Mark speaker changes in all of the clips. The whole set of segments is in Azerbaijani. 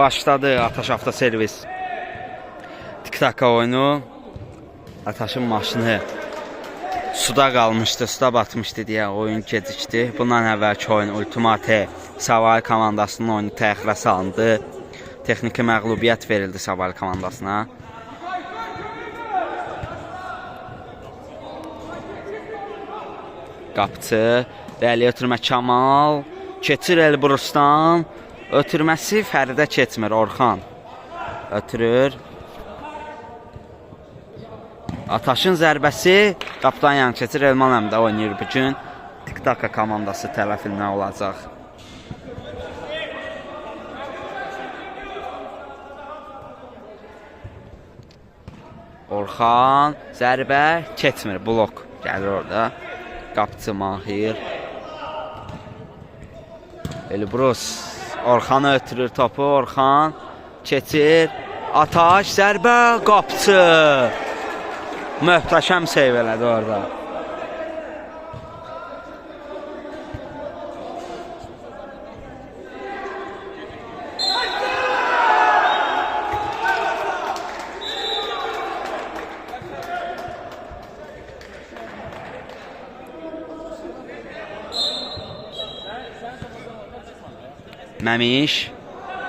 Speaker 1: Başladı Ataş avtoservis. Tik-taka oyunu. Ataşın maşını suda qalmışdı, suda batmışdı deyə oyun gecikdi. Bundan əvvəlki oyun Ultimate Savali komandasının oyunu təxirə salındı. Texniki məğlubiyyət verildi Savali komandasına. Qapçı, rəliyə ötürmə Kamal, keçir Elbrusdan, ötürməsi Fəridə keçmir, Orxan ötürür. Ataşın zərbəsi qapıdan yan keçir, Elman Əmdə oynayır bugün. Tik-taka komandası tərəfindən olacaq. Orxan, zərbə keçmir, blok gəlir orada. Qapçı Mahir. Elbrus, Orxan ötürür topu, Orxan keçir. Ataş, zərbə, qapçı. Möhtəşəm seyv elədi orada. Məmiş,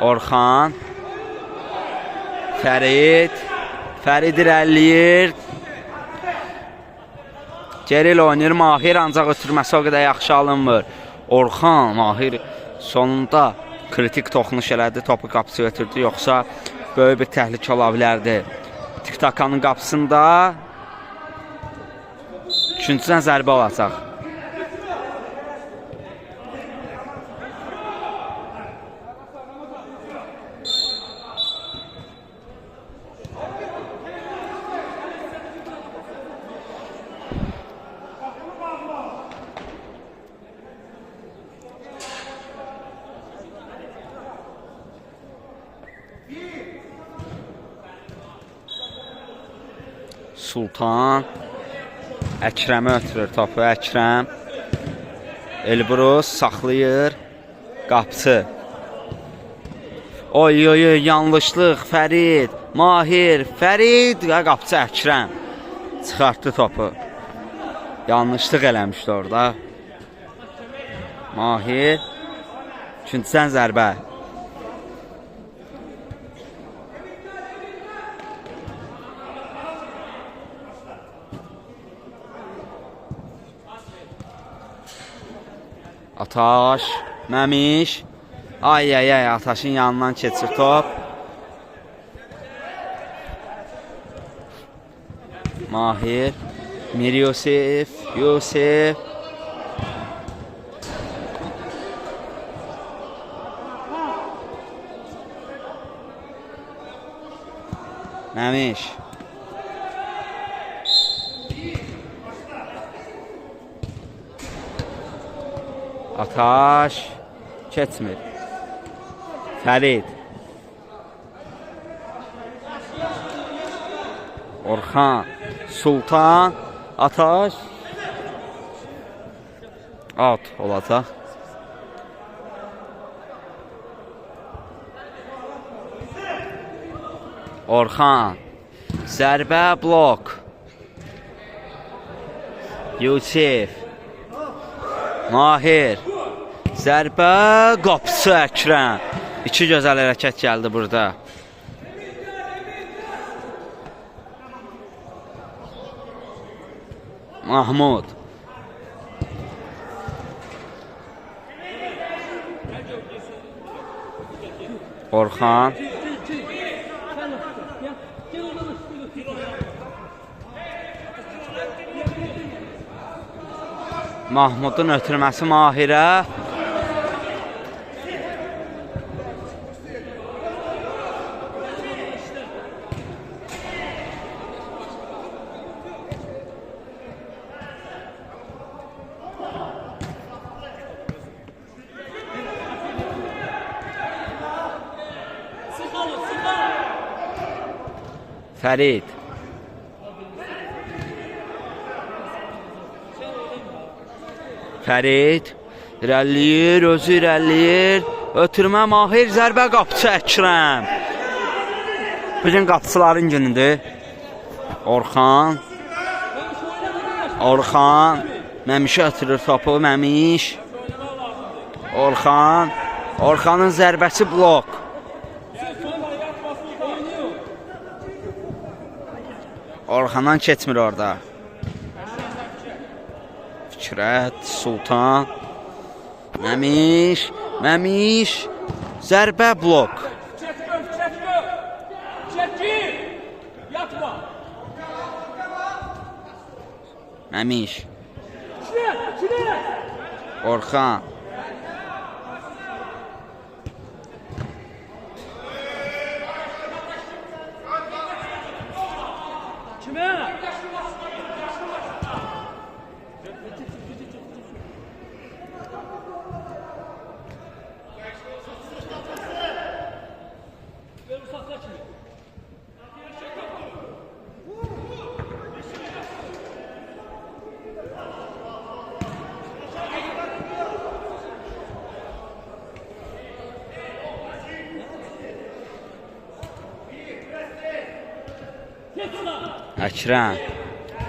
Speaker 1: Orxan, Fərid, Fərid irəliyir. Geril oynayır, Mahir ancaq ötürməsi o qədər yaxşı alınmır. Orxan, Mahir sonunda kritik toxunuş elədi, topu qapısı ötürdü, yoxsa böyük bir təhlükə ola bilərdi. Tik-takanın qapısında üçüncüdən zərbə olacaq. Sultan Əkrəmə ötürür topu, Əkrəm Elbrus saxlayır, qapçı. Oy, yanlışlıq, Fərid, Mahir, Fərid, qapçı Əkrəm çıxartdı topu. Yanlışlıq eləmişdi orada. Mahir, üçüncüdən zərbə. Ataş, Məmiş. Ay, Ataşın yanından keçir top. Mahir, Mir Yusif, Məmiş. Ataş keçmir. Fərid, Orxan, Sultan, Ataş. Out olacaq. Orxan, zərbə, blok. Yusif, Mahir, zərbə, qapısı Əkrəm. İki gözəl hərəkət gəldi burada. Mahmud. Orxan. Mahmudun ötürməsi Mahirə. Fərid. Fərid. İrəliyir, özü irəliyir. Ötürmə Mahir, zərbə qapıcı Əkrəm. Bugün qapıçıların günüdür. Orxan. Məmişə ötürür topu, Məmiş. Orxanın zərbəsi blok. Orxandan keçmir orada. Fikrət, Sultan. Məmiş. Zərbə blok. Məmiş. Orxan. Əkrəm.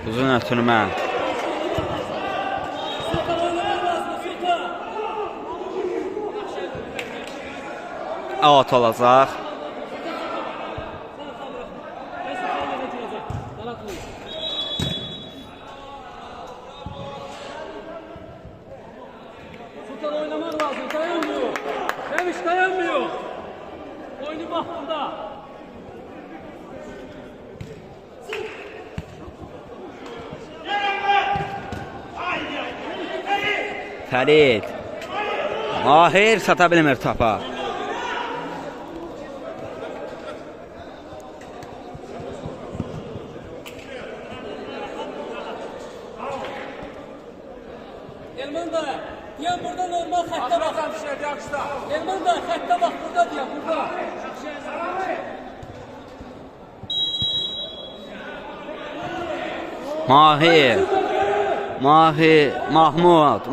Speaker 1: Uzun ötürmə. Out olacaq.
Speaker 2: Sultan oynamak lazım. Dayanmıyor. Demiş dayanmıyor. Oyunu baktığında.
Speaker 1: Fərid. Mahir sata bilmir topa.
Speaker 2: Elman da diyen burada normal xəttə bak. Elman da xəttə bak burada diyen burada.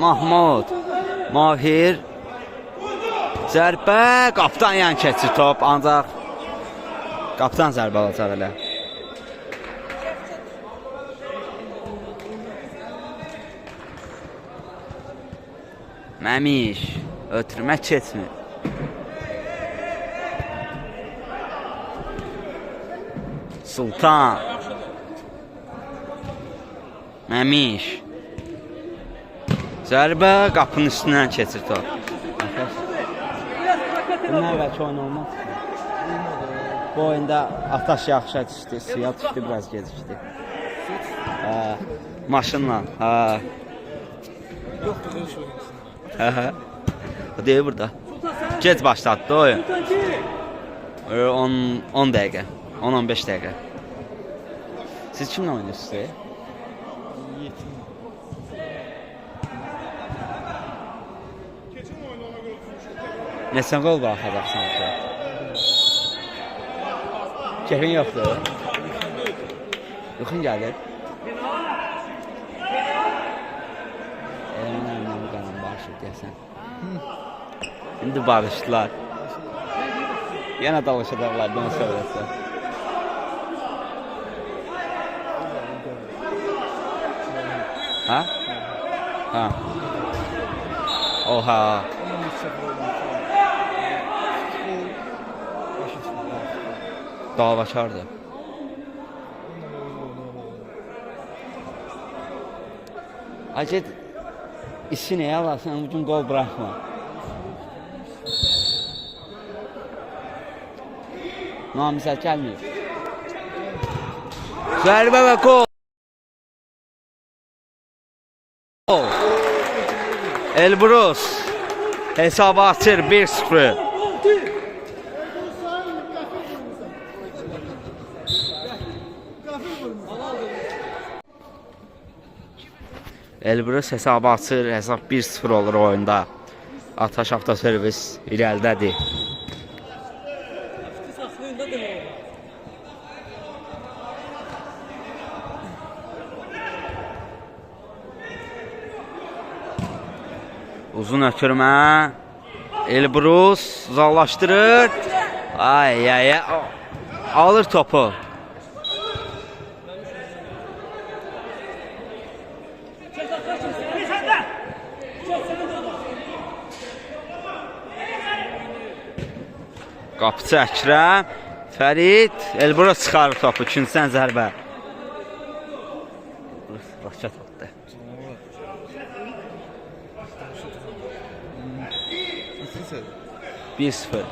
Speaker 1: Mahmud. Mahir. Zərbə, qapıdan yan keçir top, ancaq qapıdan zərbə alacaq elə. Məmiş, ötürmə keçmir. Sultan. Məmiş. Zərbə qapının üstündən keçir top. Bundan əvvəlki oyun olmaz. Bu oyunda Ataş yaxşıya düşdü, suya düşdü, biraz gecikdi. Maşınla.
Speaker 2: Yoxdur heç oyun.
Speaker 1: O deyir burada. Gec başladı oyun. 10 dəqiqə, 10-15 dəqiqə. Siz kimlə oynuyorsunuz? Neçə qol baxacaqsan ki? Keyfin yoxdur? Yuxun gəlir? Mənim qanım barışıb deyəsən. İndi barışdılar. Yenə dalaşacaqlar, bunu söyləsə. Ha? Oha. Davakardır. Acet işi neye alarsan bugün gol bırakma. Namizəd gəlmir. Zərbə və gol. Elbrus hesabı açır 1-0. Elbrus hesabı açır, hesab 1-0 olur oyunda. Ataş avtoservis irəlidədir. Uzun ötürmə. Elbrus uzaqlaşdırır. Ay ay ay. Alır topu. Qapıcı Əkrəm. Fərid. Elbrus çıxarır topu. Üçüncüdən zərbə. Raşat atdı. 1-0.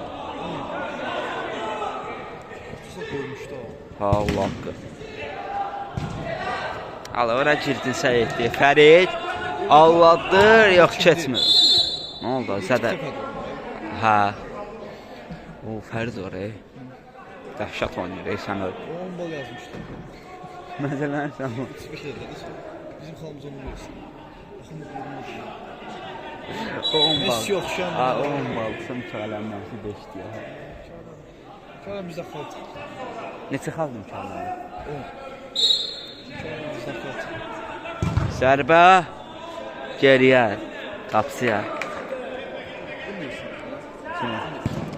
Speaker 1: Allah haqqı. Hala ora girdin səyətdi. Fərid. Alladır. Yox keçmir. Nə oldu? Zədə. Hə. O Fərid oraya. Dəhşət oynayır. Sən öl.
Speaker 3: 10 bal yazmışdı.
Speaker 1: Məsələn sən o.
Speaker 3: Bizim xalımız onu versin. Baxın vurmuş.
Speaker 1: 10 bal.
Speaker 3: Messi oxşayan.
Speaker 1: Ha 10 bal. Sən çağılanması 5 deyir.
Speaker 3: Çağıran bizdə xalq.
Speaker 1: Neçə xaldım çağılan?
Speaker 3: 10. Çağıran bizdə xalq.
Speaker 1: Zərbə geriyə. Qapıya.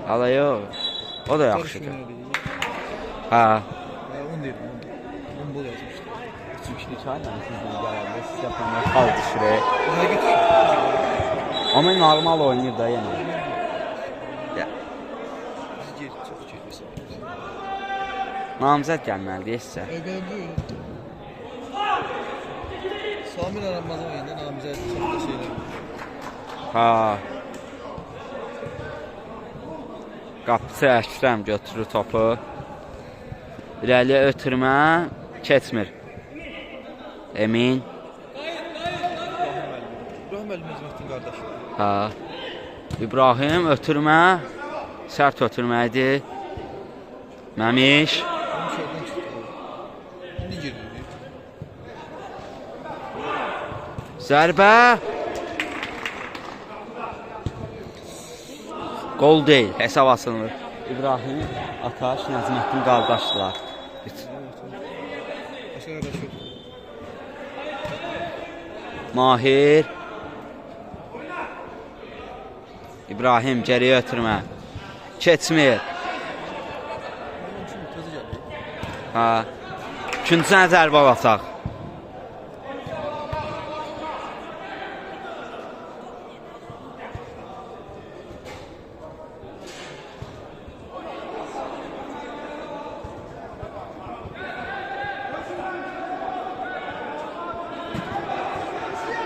Speaker 1: Hala yox. O da yaxşıdır. Ha.
Speaker 3: 10 deyirəm. 10 bal yazmışdı.
Speaker 1: Çünki çağıran sizdən gələndə siz yapanlar qaldı şuraya.
Speaker 3: Həqiqət.
Speaker 1: Amma normal oynayır da yenə.
Speaker 3: Biz geri çox çəkməsə.
Speaker 1: Namizəd gəlməlidir sizə.
Speaker 3: Ögəndə. Samir Ramazan oyunda namizəd çox da şeylər.
Speaker 1: Ha. Qapıcı Əkrəm götürür topu. İrəliyə ötürmə keçmir. Emin.
Speaker 3: İbrahim Əliməcmətin qardaşı.
Speaker 1: Ha. İbrahim ötürmə. Sərt ötürmə idi. Məmiş.
Speaker 3: Onun şəhərdən çıxdı. İndi girdi.
Speaker 1: Zərbə. Gol deyil. Hesab asılmır. İbrahim, Ataş, Nəzməddin qardaşdılar.
Speaker 3: Başqa qardaş yox.
Speaker 1: Mahir. İbrahim geriyə ötürmə. Keçmir.
Speaker 3: Onun üçün təzə gəldi.
Speaker 1: Ha. İkinci zərbə alacaq.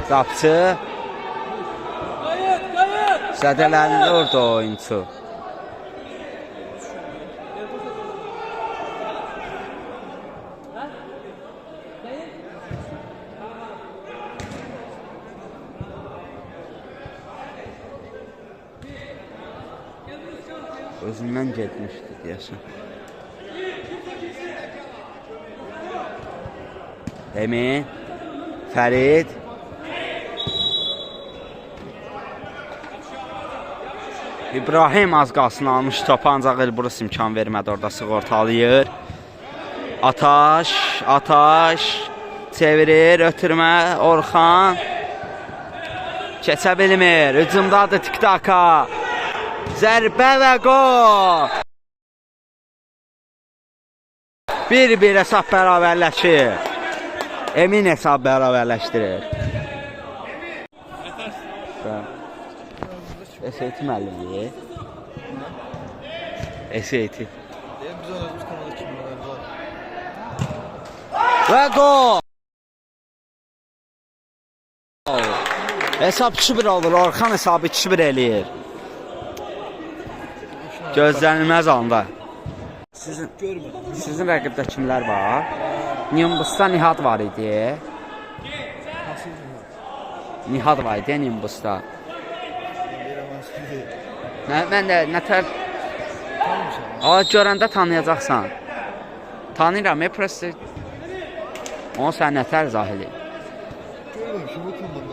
Speaker 1: Qapıcı zədələndi orada oyuncu. Özündən getmişdi deyəsən. Emin, Fərid. İbrahim az qalsın almış topu, ancaq Elbrus imkan vermədi, orada sığortalayır. Ataş, çevirir, ötürmə, Orxan. Keçə bilmir, hücumdadır Tiktaka. Zərbə və qol. 1-1 hesab bərabərləşir. Emin hesab bərabərləşdirir. SAT müəllimidir. SAT.
Speaker 3: Biz oynadığımız komanda kimlər var?
Speaker 1: Və qol. Hesab 2-1 olur. Orxan hesabı 2-1 eləyir. Gözlənilməz anda. Sizin rəqibdə kimlər var? Nimbusda Nihad var idi. Nihad var idi Nimbusda. Mən də nətər görəndə tanıyacaqsan. Tanıyıram, prosto onu sən nətər zahili.
Speaker 3: Görməmişim, bu komanda.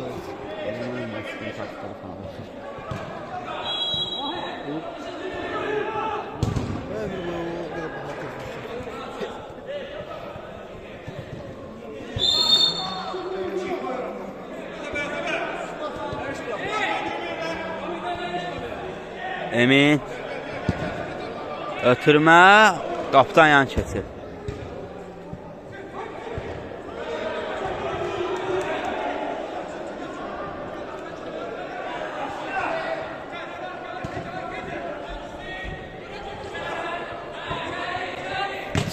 Speaker 1: Emin. Ötürmə. Qapıdan yan keçir.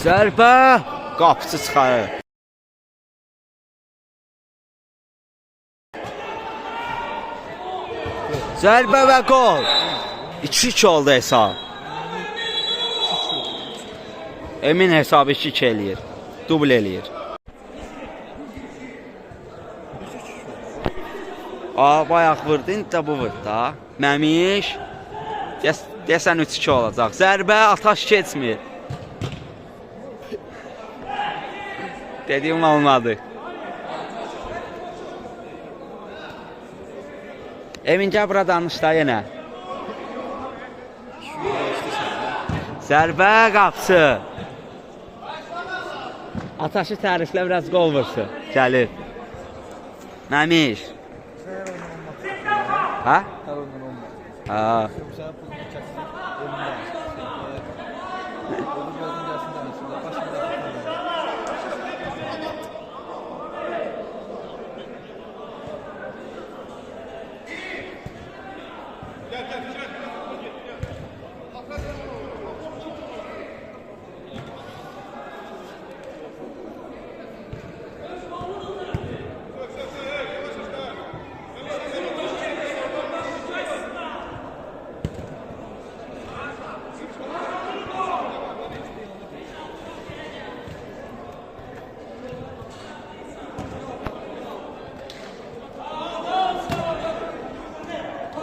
Speaker 1: Zərbə. Qapısı çıxarır. Zərbə və qol. 2-2 oldu hesab. Emin hesabı 2-2 eləyir. Dubl eləyir. Bayaq vurdu, indi də bu vurdu da. Məmiş. Deyəsən 3-2 olacaq. Zərbə, Ataş keçmir. Dediyim olmadı. Emin gəl bura danış da yenə. Zərbə qapısı. Ataşı təriflə biraz qol vursun. Gəlir. Məmiş. Hə? Ha.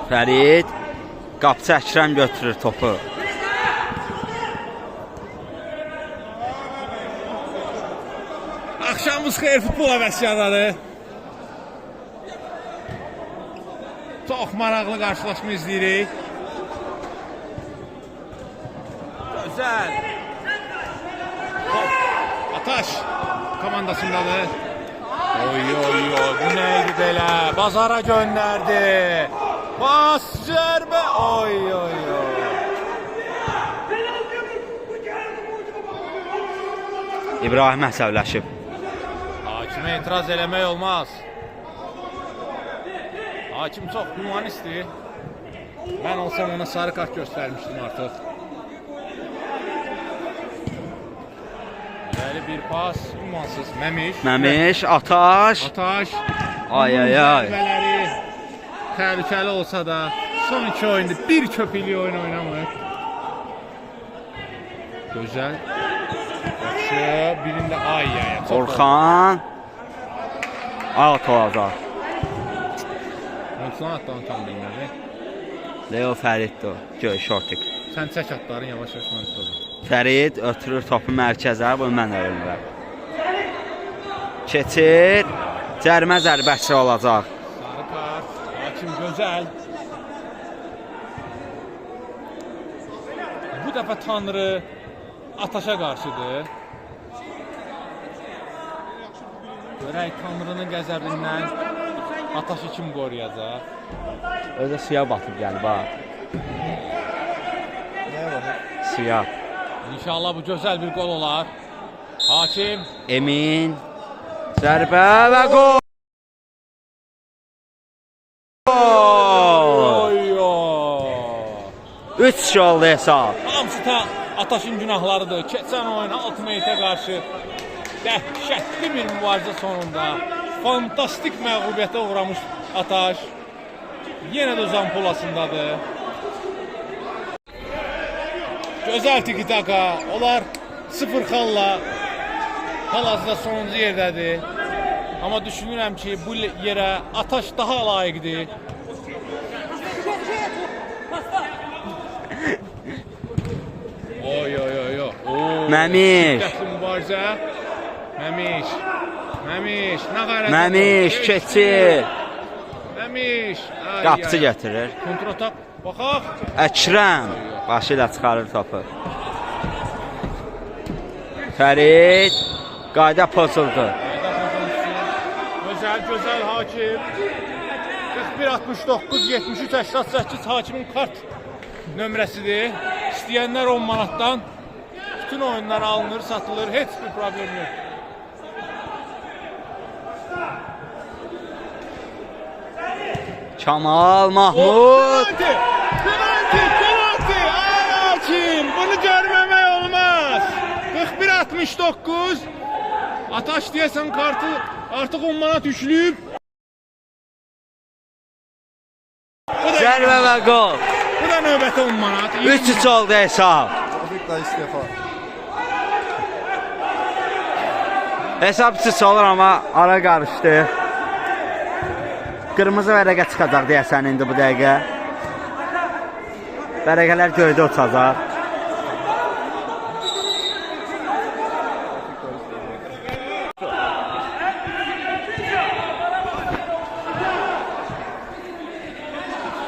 Speaker 1: Fərid. Qapıcı Əkrəm götürür topu.
Speaker 4: Axşamınız xeyir futbol həvəskarları. Çox maraqlı qarşılaşma izləyirik. Gözəl. Ataş komandasındadır. Oy oy oy, bu neydi belə? Bazara göndərdi. Bas zərbə. Oy oy oy.
Speaker 1: İbrahim əsəbləşib.
Speaker 4: Hakimə etiraz eləmək olmaz. Hakim çox humanistdir. Mən olsam ona sarı kart göstərmişdim artıq. Bəli, bir pas, humansız. Məmiş,
Speaker 1: Ataş. Ay ay ay.
Speaker 4: Zərbələri təhlükəli olsa da son iki oyunda bir köpüklü oyun oynamır. Gözəl. Yaxşı, birində ay ay.
Speaker 1: Orxan. Out olacaq.
Speaker 4: Ondan atdan tam bilmədi.
Speaker 1: Leo Fəriddir o. Göy şortik.
Speaker 4: Sən çək atların yavaş-yavaş mən tutalım.
Speaker 1: Fərid ötürür topu mərkəzə, bunu mən öyrənirəm. Keçir. Cərmə zərbəsi olacaq.
Speaker 4: Sarı kart. Hakim gözəl. Bu dəfə Tanrı Ataşa qarşıdır. Görək Tanrının qəzəbindən Ataşı kim qoruyacaq?
Speaker 1: Özə suya batıb gəlib ha.
Speaker 3: Nəyə baxır?
Speaker 1: Suya.
Speaker 4: İnşallah bu gözəl bir gol olar. Hakim.
Speaker 1: Emin. Zərbə və gol.
Speaker 4: Oy oy.
Speaker 1: 3 oldu hesab.
Speaker 4: Hamısı Ataşın günahlarıdır. Keçən oyun Ultimate-ə qarşı dəhşətli bir mübarizə sonunda fantastik məğlubiyyətə uğramış Ataş. Yenə də zampolasındadır. Gözəl tiki-taka. Onlar 0 xalla hal-hazırda sonuncu yerdədir. Amma düşünürəm ki, bu yerə Ataş daha layiqdir. Oy oy oy oy.
Speaker 1: Məmiş.
Speaker 4: Şiddətli mübarizə. Məmiş. Nə qarət?
Speaker 1: Məmiş keçir.
Speaker 4: Məmiş.
Speaker 1: Qapıcı gətirir.
Speaker 4: Kontratak. Baxaq.
Speaker 1: Əkrəm başı ilə çıxarır topu. Fərid qayda pozuldu.
Speaker 4: Gözəl hakim. 41-69, 73-88 hakimin kart nömrəsidir. İstəyənlər 10 manatdan bütün oyunlar alınır, satılır, heç bir problem yox.
Speaker 1: Kamal Mahmud.
Speaker 4: Penalti! Ay hakim, bunu görməmək olmaz. 41-69. Ataş deyəsən kartı artıq 10 manat yüklüyüb.
Speaker 1: Zərbə və qol.
Speaker 4: Bu da növbəti 10 manat.
Speaker 1: 3-3 oldu hesab.
Speaker 3: Trafik da istifa.
Speaker 1: Hesab 3-3 olur amma ara qarışdı. Qırmızı vərəqə çıxacaq deyəsən indi bu dəqiqə. Vərəqələr göydə uçacaq.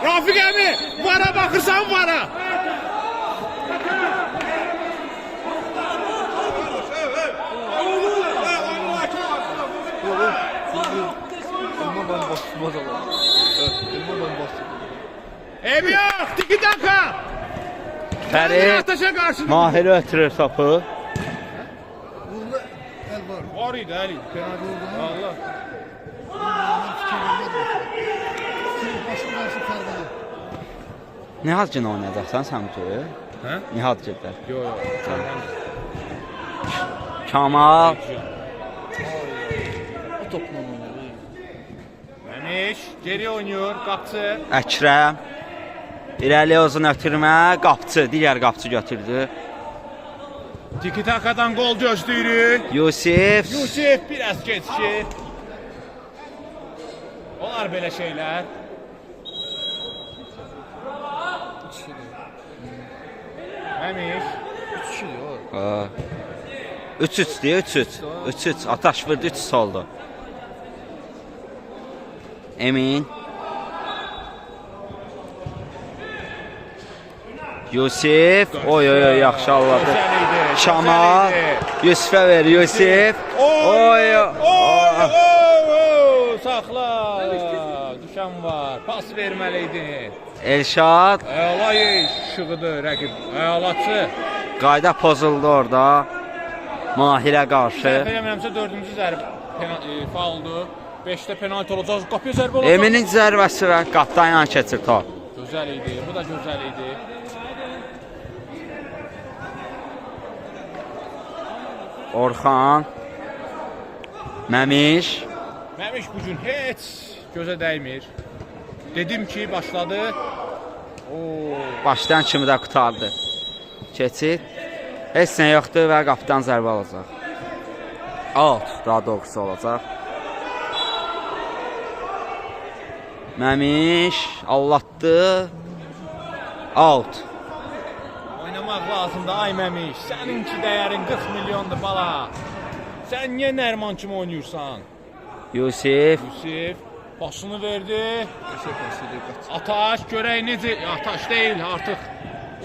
Speaker 4: Rafiq əmi, vara baxırsan vara.
Speaker 3: Elma ben bastırmaz ama. Evet, elma ben bastırmaz.
Speaker 4: Ev yox, tiki taka.
Speaker 1: Fərid
Speaker 4: Ataşa qarşı.
Speaker 1: Mahiri ötürür topu.
Speaker 3: Burada el var.
Speaker 4: Var idi, əli.
Speaker 3: Penaltı oldu mu?
Speaker 4: Allah.
Speaker 3: Başım karşı kardalı.
Speaker 1: Nihad gün oynayacaqsan sən bu toyu?
Speaker 4: Hə?
Speaker 1: Nihad gedər.
Speaker 4: Yo, yo.
Speaker 1: Kamal.
Speaker 3: O topla oynuyor.
Speaker 4: Məmiş, geri oynuyor, qapçı.
Speaker 1: Əkrəm. İrəliyə uzun ötürmə. Qapçı, digər qapçı götürdü.
Speaker 4: Tiki takadan gol gözləyirik.
Speaker 1: Yusif.
Speaker 4: Yusif biraz geçki. Olar belə şeylər. Məmiş.
Speaker 3: 3 kişi var.
Speaker 1: 3-3 diyor, 3-3. 3-3. Ataş vurdu, 3-3 oldu. Emin. Yusif. Oy oy oy, yaxşı Allah'ım.
Speaker 4: Gözəl idi,
Speaker 1: Şamal.
Speaker 4: gözəl idi.
Speaker 1: Yusif'e ver Yusif.
Speaker 4: Oy,
Speaker 1: Oy.
Speaker 4: Saxla. Düşən var. Pas verməli idi.
Speaker 1: Elşad.
Speaker 4: Əla işıqıdır rəqib. Əlaçı.
Speaker 1: Qayda pozuldu orada. Mahirə qarşı.
Speaker 4: Səhv eləmirəmsə 4-cü zərbə fauldur. 5-də penalti olacaq. Qapıya zərbə olacaq.
Speaker 1: Eminin zərbəsi və qapdan yan keçir top.
Speaker 4: Gözəl idi. Bu da gözəl idi.
Speaker 1: Orxan. Məmiş.
Speaker 4: Məmiş bu gün heç gözə dəymir. Dedim ki, başladı.
Speaker 1: Başlayan kimi də qutardı. Keçid. Heç nə yoxdur və qapıdan zərbə alacaq. Out, daha doğrusu olacaq. Məmiş allatdı. Out.
Speaker 4: Oynamaq lazımdır ay Məmiş. Səninki dəyərin 40 milyondur bala. Sən niyə Nərman kimi oynayırsan?
Speaker 1: Yusif.
Speaker 4: Yusif başını verdi.
Speaker 3: Köşe pası diyor.
Speaker 4: Ataş görək necə? Ataş deyil artıq.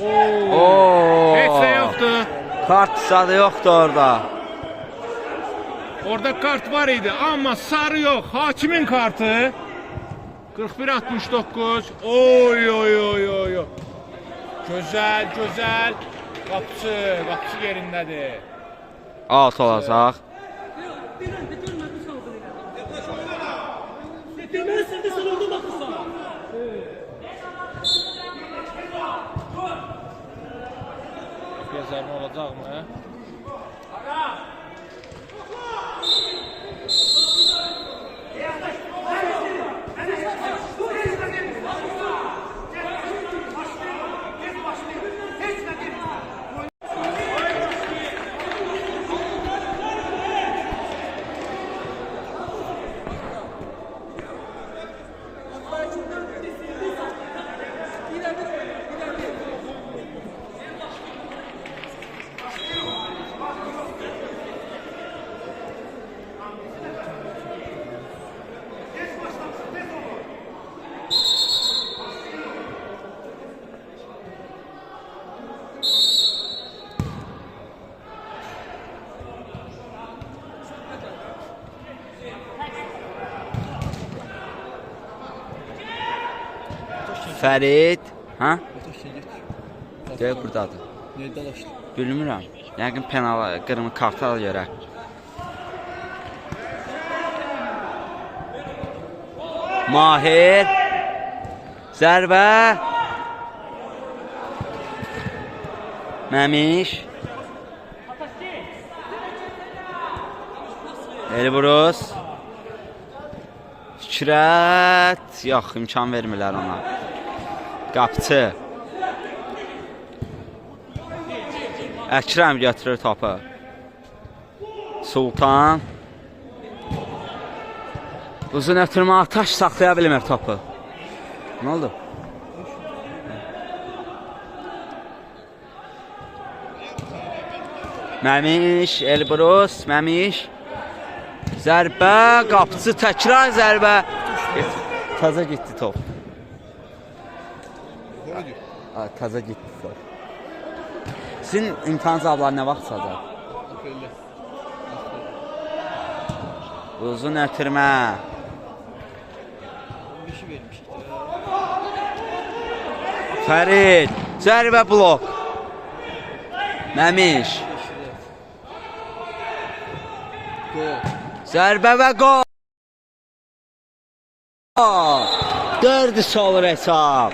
Speaker 1: Oo.
Speaker 4: Heç nə yoxdur.
Speaker 1: Kart sadı yoxdur orada.
Speaker 4: Orada kart var idi amma sarı yox. Hakimin kartı. 41-69. Oy oy oy oy. Gözəl, gözəl. Qapçı yerindədir.
Speaker 1: Out olacaq.
Speaker 2: Demezsen de sen orada bakırsan.
Speaker 4: Bir zərbə olacaqmı?
Speaker 1: Fərid. Hə?
Speaker 3: Ataş şey geç.
Speaker 1: Deyək buradadır.
Speaker 3: Niyə dalaşdı?
Speaker 1: Bilmirəm. Yəqin penal, qırmızı karta görə. Mahir. Zərbə. Məmiş. Elbrus. Fikrət. Yox, imkan vermirlər ona. Qapçı. Əkrəm götürür topu. Sultan. Uzun ötürmə Ataş saxlaya bilmir topu. Nə oldu? Məmiş, Elbrus, Məmiş. Zərbə, qapıcı təkrar zərbə. Təzə getdi top. Təzə getdi top. Sizin imtahan cavabları nə vaxt çalacaq? Uzun ötürmə. Fərid, zərbə blok. Məmiş. Zərbə və qol. 4 olur hesab.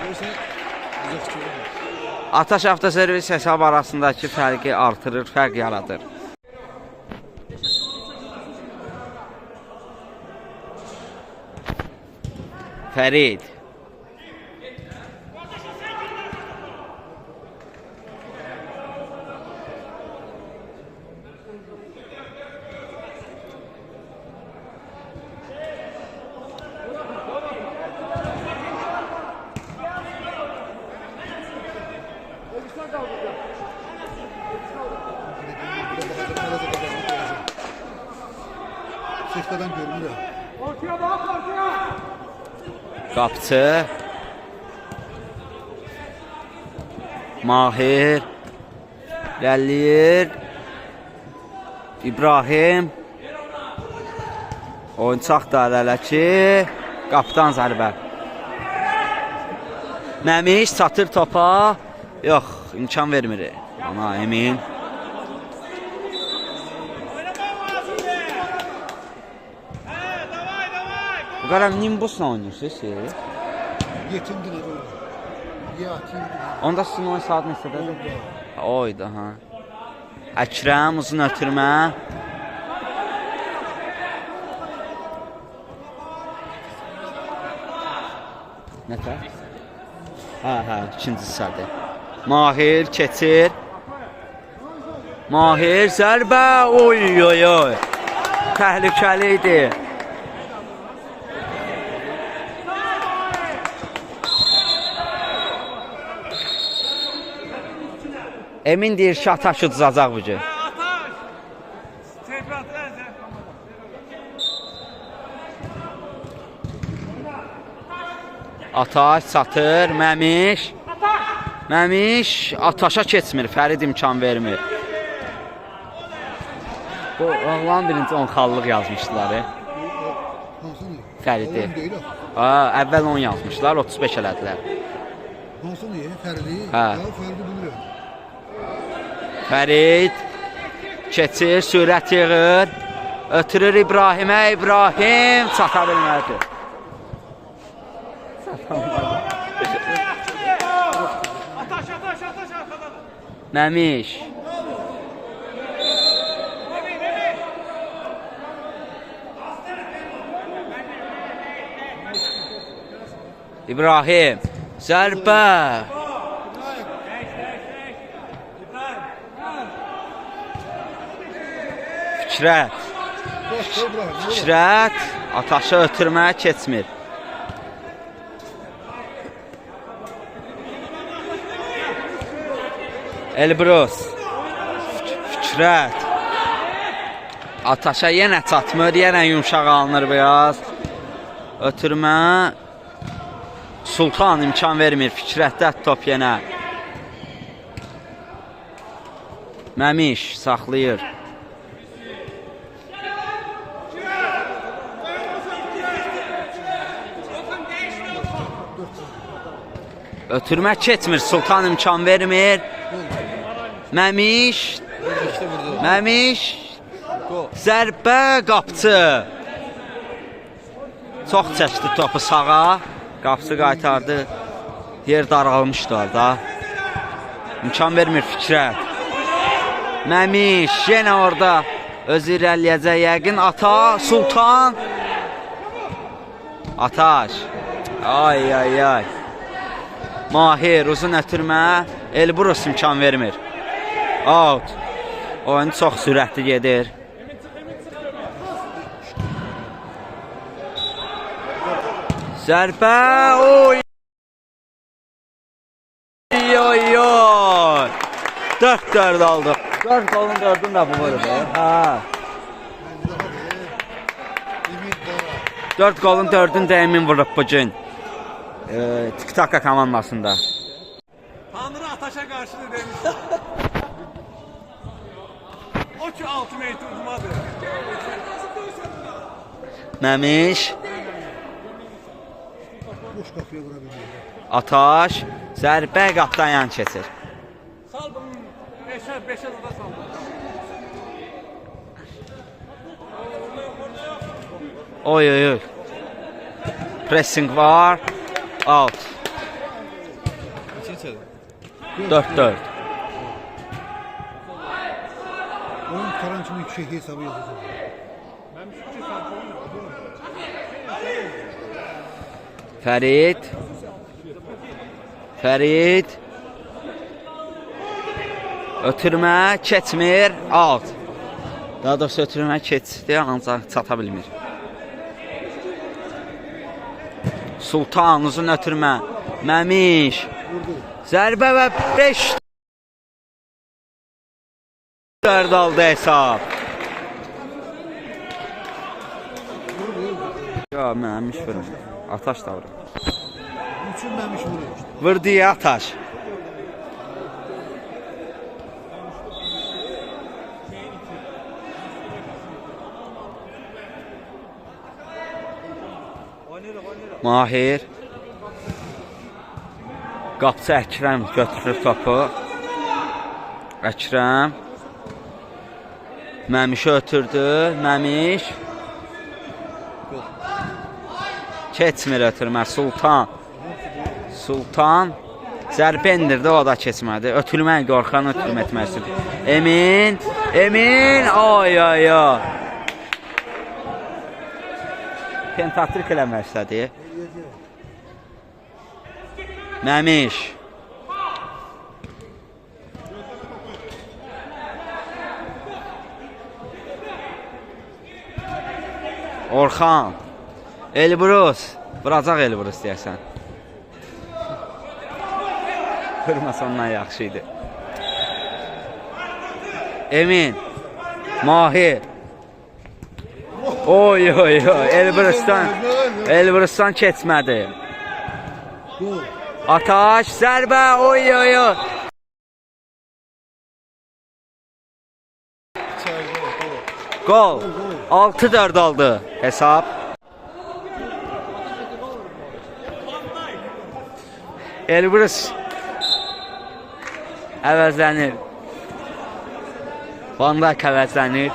Speaker 1: Ataş avtoservis hesab arasındakı fərqi artırır, fərq yaradır. Fərid.
Speaker 3: Seçkadan görünür.
Speaker 1: Qapçı. Mahir. Ləliyir. İbrahim. Oyuncaq da hələ ki. Qapıdan zərbə. Məmiş çatır topa. Yox, imkan vermir. Ona emin. Bu qədər Nimbus'la oynuyorsunuz siz?
Speaker 3: Yetimdiler orada. Yetimdiler.
Speaker 1: Onda sizin oyun saat neçədədir? Oydu, ha. Əkrəm, uzun ötürmə. Nətər? Hə, ikinci hissədir. Mahir keçir. Mahir zərbə. Oy. Təhlükəli idi. Emin deyir ki, Ataş udzacaq bu gün. Ataş satır, Məmiş. Məmiş Ataşa keçmir, Fərid imkan vermir. Bu oğlan birinci 10 xallıq yazmışdılar. Fəridi. Əvvəl 10 yazmışlar, 35 elədilər.
Speaker 3: Hansı niyə? Fəridi?
Speaker 1: Hə.
Speaker 3: Fəridi bilirəm.
Speaker 1: Fərid keçir, sürət yığır. Ötürür İbrahimə, İbrahim çata bilmədi.
Speaker 2: Ataş arkadan.
Speaker 1: Məmiş. İbrahim. Zərbə. Fikrət. Ataşı ötürməyə keçmir. Elbrus. Fikrət. Ataşa yenə çatmır, yenə yumşaq alınır biraz. Ötürmə. Sultan imkan vermir. Fikrətdə top yenə. Məmiş saxlayır. Ötürmə keçmir, Sultan imkan vermir. Məmiş.
Speaker 3: İşte vurdu.
Speaker 1: Məmiş.
Speaker 3: Gol.
Speaker 1: Zərbə qapçı. Çox çəkdi topu sağa. Qapçı qaytardı. Yer daralmışdı orada. İmkan vermir Fikrət. Məmiş yenə orada özü irəliyəcək yəqin. Ata, Sultan. Ataş. Ay ay ay. Mahir uzun ötürmə. Elbrus imkan vermir. Out. Oyun çox sürətli gedir. Zərbə. Oy. Oy oy. 4-4 aldıq. 4 golun 4'ünü də bu vurdu. Ha. 4 golun 4'ünü də Emin vurub bu gün. Tik-taka komandasında.
Speaker 4: Tanrı Ataş'a karşıdır demiş. O ki ultimate udmadı.
Speaker 1: Məmiş. Ataş. Zərbə qapdan yan keçir.
Speaker 4: Sal bunu. 5'e zada sal.
Speaker 1: Oy oy oy. Pressing var. Out.
Speaker 3: İçeri.
Speaker 1: 4-4.
Speaker 5: Onun Karançı'nın şehri hesabı yazıyor.
Speaker 1: Fərid. Fərid. Ötürmə keçmir. Out. Daha doğrusu ötürmə keçdi, ancaq çata bilmir. Sultan uzun ötürmə. Məmiş. Zərbə və 5 4 aldı hesab. Ya Məmiş vurur. Ataş da vurur.
Speaker 5: Üçünmemiş vuruyor.
Speaker 1: Vurdu ya Ataş. Mahir. Qapçı Əkrəm götürür topu. Əkrəm. Məmişi ötürdü. Məmiş. Keçmir ötürmə. Sultan. Sultan. Zərbə indirdi, o da keçmədi. Ötülmək qorxan ötülmə etməsi. Emin. Emin. Ay ay ay. Pentatrik eləmək istədi. Məmiş. Orxan. Elbrus. Vuracaq Elbrus deyəsən. Vurmasa ondan yaxşı idi. Emin. Mahir. Oy oy oy. Elbrusdan keçmədi. Ataş, zərbə, oy oy oy. Gol. 6-4 aldı hesab. Elbrus əvəzlənir. Van Dijk əvəzlənir.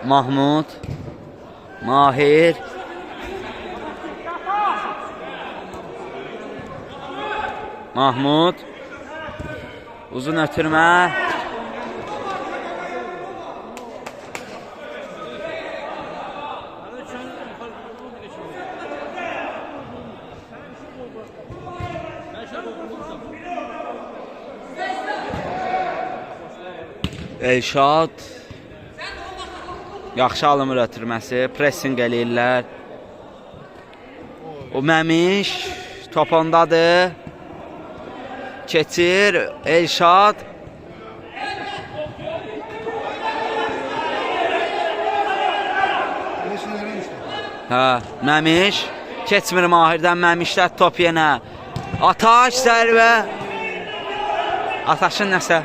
Speaker 1: Mahmud. Mahir. Mahmud. Uzun ötürmə. Elşad. Yaxşı alımır ötürməsi. Pressing eləyirlər. O Məmiş. Top ondadır. Keçir. Elşad. Hə, Məmiş. Keçmir Mahirdən. Məmişlər top yenə. Ataş, zərbə. Ataşın nəsə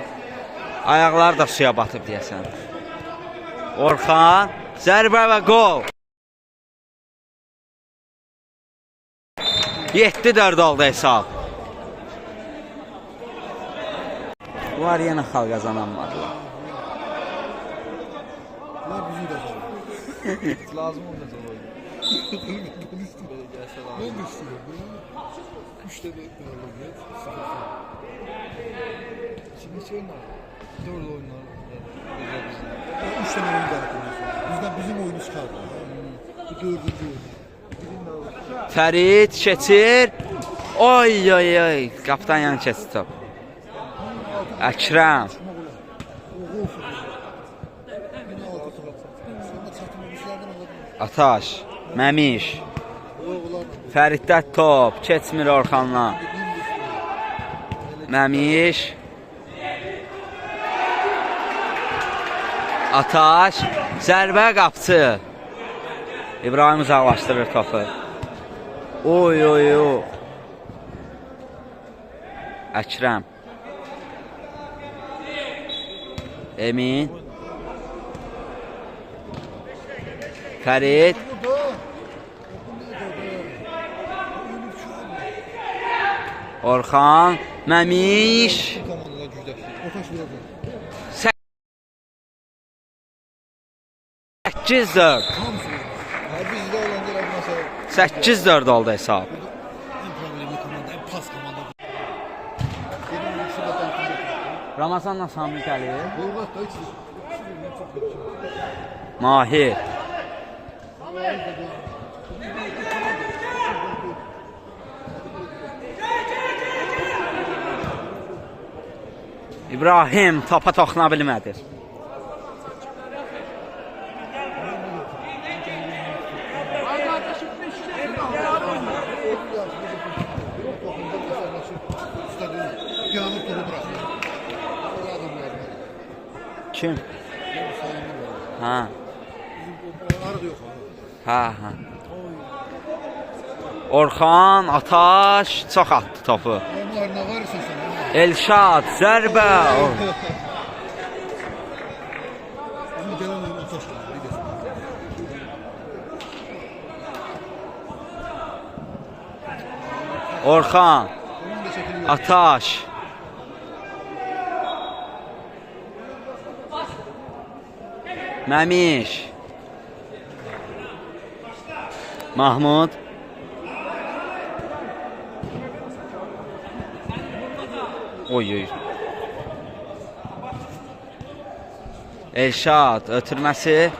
Speaker 1: ayaqları da suya batıb deyəsən. Orxan. Zərbə və qol. 7-4 oldu hesab. Var yenə xal qazanan varlar.
Speaker 5: Bunlar bizim de var.
Speaker 3: Lazım olacaq oyun. Belə gəlsə lazım.
Speaker 5: Ben de istiyorum. 3'te de ekmeğe
Speaker 3: Şimdi hiç oynar. 4 oynar.
Speaker 5: 3 tane oyun var. Bizden bizim oyunu çıkardı. Bu 4. oyun.
Speaker 1: Fərid keçir. Oy oy oy. Qapıdan yan keçir top. Əkrəm. Ataş. Məmiş. Fəriddə top. Keçmir Orxandan. Məmiş. Ataş. Zərbə qapçı. İbrahim uzaqlaşdırır topu. Oy oy oy. Əkrəm. Emin. Fərid. Orxan. Məmiş.
Speaker 3: Komandalar gücləşir.
Speaker 5: Otaş vuracak.
Speaker 1: 8-4.
Speaker 3: Bizdə olan gələk məsələ.
Speaker 1: 8-4 oldu hesab.
Speaker 5: En problemli komanda, en pas komanda. Benim şurada takip ediyorum.
Speaker 1: Ramazanla Sami gəlir.
Speaker 5: Boygat da hiç.
Speaker 1: Mahir. İbrahim topa toxuna bilmədi.
Speaker 5: Piyanı topu bırakıyor. O adamlar.
Speaker 1: Kim?
Speaker 5: Sayını var.
Speaker 1: Ha.
Speaker 5: Arada yok abi.
Speaker 1: Ha ha. Orxan, Ataş çox atdı topu.
Speaker 5: Onlar ne varsa sen.
Speaker 1: Elşad, zərbə.
Speaker 5: Ama gelen oyun Otaş da.
Speaker 1: Orxan,
Speaker 5: Onun da şekli yok.
Speaker 1: Ataş. Məmiş. Mahmud. Oy oy. Elşad ötürməsi.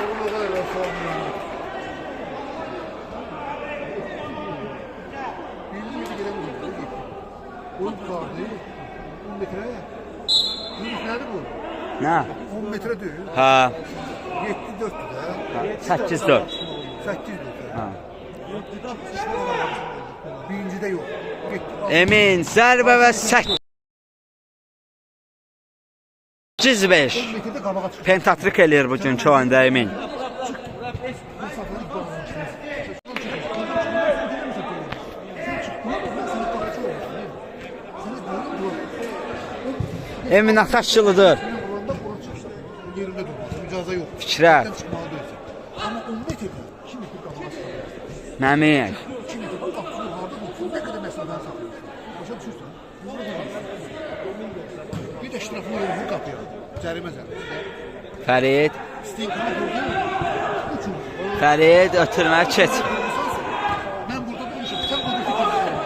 Speaker 5: Oğlum o kadar ben sormuyorum. Bildiğim gibi gelemiyorum. Oyun vardı. 10 metre. Yunus nerede bu?
Speaker 1: Nə?
Speaker 5: 10 metre diyor.
Speaker 1: Ha.
Speaker 5: 7-4 de.
Speaker 1: 8-4.
Speaker 5: 8 diyor.
Speaker 1: Ha.
Speaker 5: Birincide yok.
Speaker 1: Emin zərbə və 8-5.
Speaker 5: 10 metrede kabağa çıkıyor.
Speaker 1: Pentatrik eləyir bugünkü oyunda Emin. Emin Ataşçılıdır.
Speaker 5: Yerinde durmaz. Mücaza yok.
Speaker 1: Fikrə.
Speaker 5: Çıkmağa dönsün. Ama 10 metrede şimdi bir kabağa çıkıyor.
Speaker 1: Məmiş.
Speaker 5: Şimdi de bak aklını harcıyor. Ne kadar mesafeden saklıyor. Başa düşürsün. Bir de ştrafını yorumunu kapıyor. Cərimə zərbə.
Speaker 1: Fərid.
Speaker 5: İsteyin kana gördün mü? Üçün.
Speaker 1: Fərid ötürmə keç.
Speaker 5: Ben burada durmuşum. Sen öbür fikirde durma.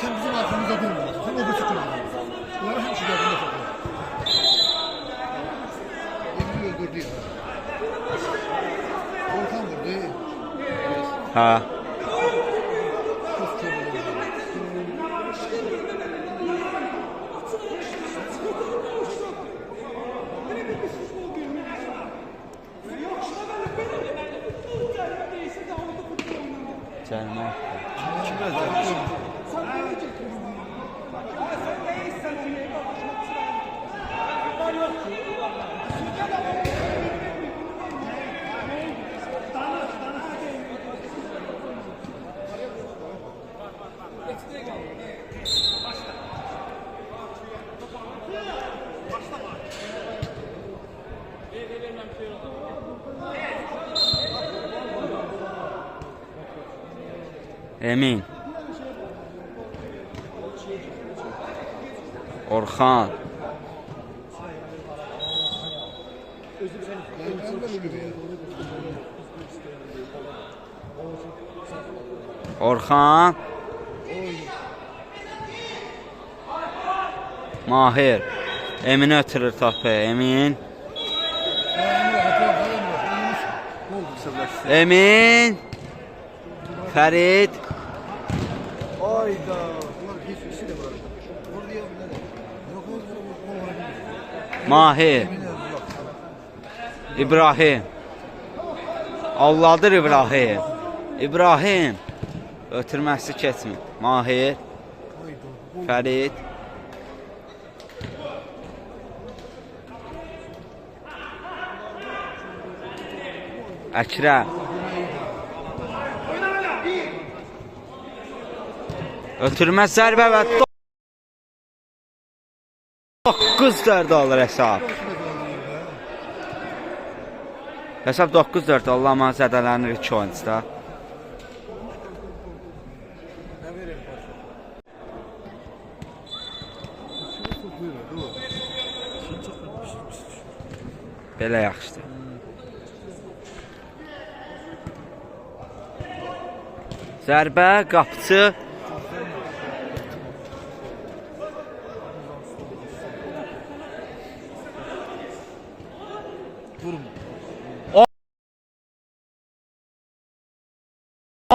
Speaker 5: Sen bizim arkamızda durmuyorsun. Sen öbür fikirde durmuyorsun. Bunları hem şu yakında sokuyor. Emini öldürdü ya. Volkan vurdu.
Speaker 1: Ha.
Speaker 5: Çok çabuk oldu.
Speaker 1: Cərimə.
Speaker 3: Kim
Speaker 1: Emin. Orxan. Orxan. Mahir. Emin ötürür topu. Emin. Emin. Fərid.
Speaker 5: Ayda. Ulan hiç işi de var. Oraya yok yok.
Speaker 1: Mahir. İbrahim. Allah'dır İbrahim. İbrahim. Ötürməsi keçmir. Mahir. Fərid. Əkrəm. Ötürməz zərbə və 9-4 olur hesab. Hesab 9-4 olur, amma zədələnir 2 oyuncuda. Belə yaxşıdır. Zərbə, qapçı.
Speaker 5: Vurma.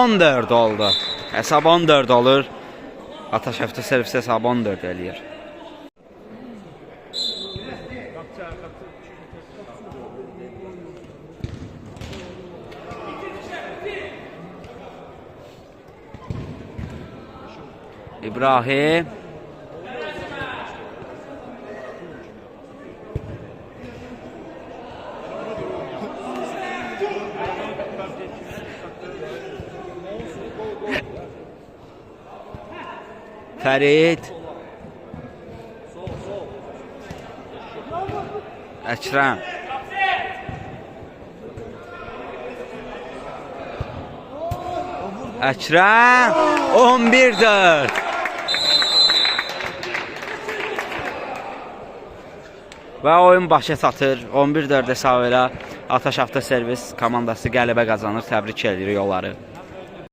Speaker 1: 14 oldu. Hesab 14 olur. Ataş həftə servisi hesab 14 eləyir. İbrahim. Fərid. Əkrəm. Əkrəm. 11-4. Və oyun başa çatır. 11-4 hesab ilə Ataş Avtoservis komandası qələbə qazanır. Təbrik edirik onları.